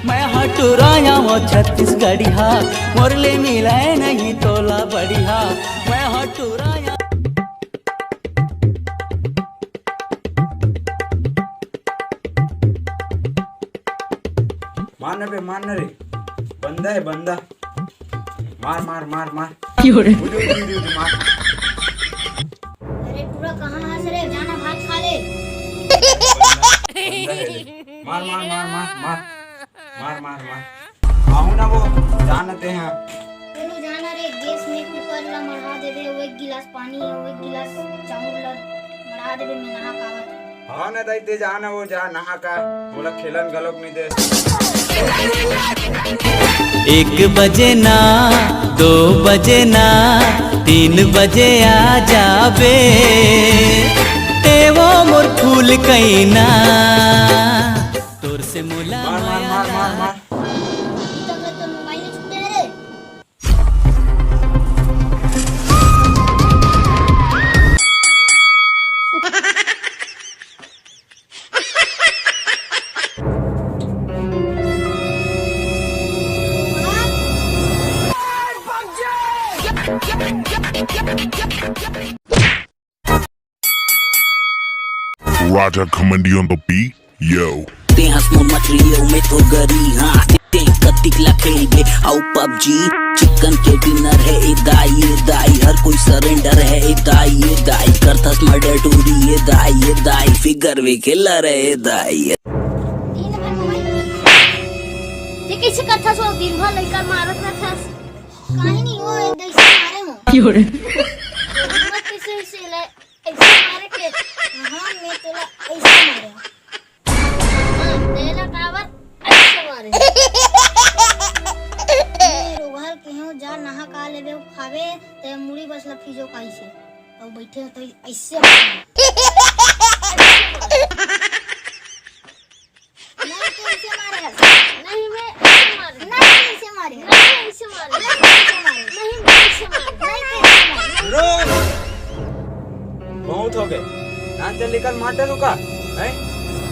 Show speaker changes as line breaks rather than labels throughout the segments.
मैं हटुराया वो छत्तीसगढ़िया मोरले मिलाए नहीं तोला बढ़िया मैं हटुराया।
मान रे बंदा है बंदा मार मार मार मार
अरे
पूरा कहाँ हंस रहे जाना भात खा ले।
मार मार मार मार मार मार मार मार आओ ना वो जानते हैं
चलो जाना रे गैस में कुकर ला मढ़ा दे दे वो एक गिलास पानी वो एक गिलास चावल ला मढ़ा दे दे मैं नहा कावत।
हाँ ना दाई ते जाना वो जा नहा का बोला खेलन गलोक नहीं दे।
1 बजे ना 2 बजे ना 3 बजे आ जाबे ते वो मोर फूल कैना तोर से मुला
मार मार मार मार मार
तब तो मोबाइल छूटे रे।
Roger Commandy on the beat, yo.
ते हंसमो मटरियो में तो गरी हाँ ते कतिकला खेल के आओ पबजी चिकन के डिनर है ए दाई हर कोई सरेंडर है ए दाई करथस मर्डर टूरी ए दाई फिगर वे खेलर है ए दाई।
दिन भर मोबाइल ये कैसे करथा सो दिन भर लइका मारत रहथा काहे नहीं वो ऐसे मारे हो मत कैसे ऐसे ले ऐसे मारे के हां मैं तोला ऐसे मारे हां तेरा कावर ऐसे मारे रोहर के हो जा नहा का लेबे खावे ते मुड़ी बस लफीजो कैसे और बैठे हो तो ऐसे
बहुत हो गए ना चल निकल माटे लुका हैं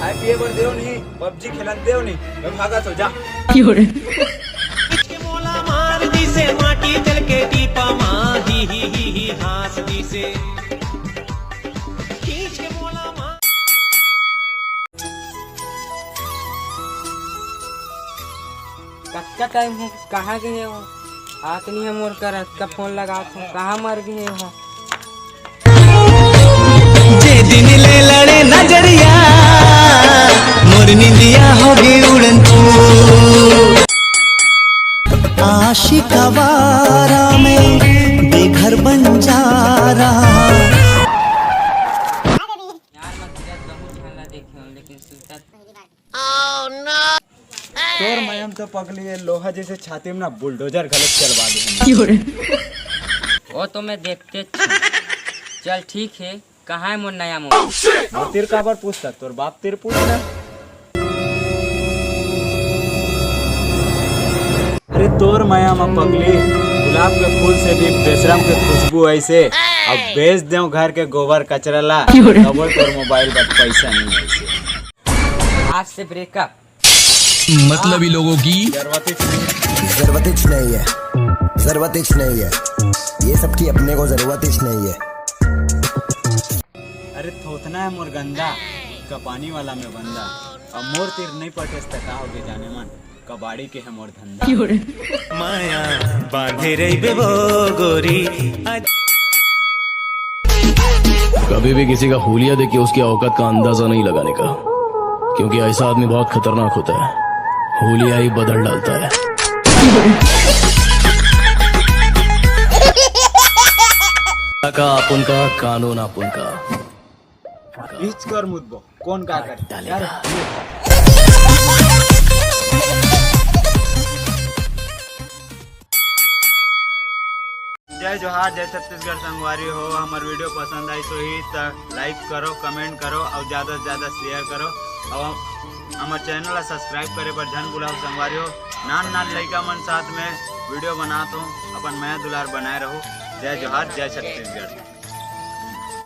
आई पिए बर देओ नहीं पबजी खेलन देओ नहीं मैं भागा तो जा।
मोला मार दी से माटी चल के टीपा मार ही हाथ दी से खींच के मोला मार।
कच्चा टाइम है कहाँ गए हो हाथ नहीं है मोर कर का फोन लगा कहाँ मर गए हो
जे दिन ले लड़े नजरिया मोर निंदिया होगी उड़न तू आशिकवारा में बेघर बन जा रहा।
यार मत बहुत ठंडा देखे हो लेकिन सुनता
तोर मयम तो पगली है लोहा जैसे छाती में ना बुलडोजर गलत चलवा दे।
वो तो मैं देखते चल ठीक है कहाँ है मोर नया मोर
तीर का बार पूछता तोर बाप तीर पूछना। अरे तोर माया में पगली गुलाब के फूल से भी बेशरम के खुशबू ऐसे अब बेच दे घर के गोबर कचरा ला डबल तोर मोबाइल पर पैसा नहीं ऐसे
आज से ब्रेकअप
मतलबी लोगों की
जरूरत
नहीं है ये सब की अपने को जरूरत ही नहीं है।
अरे थोतना है मोर गंदा कपानी वाला में बंदा अब मोर तीर नहीं पटेस तका होगे जाने मन कबाड़ी के है मोर धंधा।
माया बांधे रही बेबो गोरी
कभी भी किसी का हुलिया देख के उसकी औकात का अंदाजा नहीं लगाने का क्योंकि ऐसा आदमी बहुत खतरनाक होता है हुलिया ही बदल डालता है। का अपन का कानून अपन का
बीच कर मुद्दो कौन का कर यार जय जोहार जय छत्तीसगढ़ संगवारी हो। हमारे वीडियो पसंद आई तो ही लाइक करो कमेंट करो और ज़्यादा से ज़्यादा शेयर करो और हमारे चैनल सब्सक्राइब करे पर झन बुलाओ संगवारी हो। नान लड़का मन साथ में वीडियो बनाता हूँ अपन मैं दुलार बनाए रहो। जय जोहार जय छत्तीसगढ़।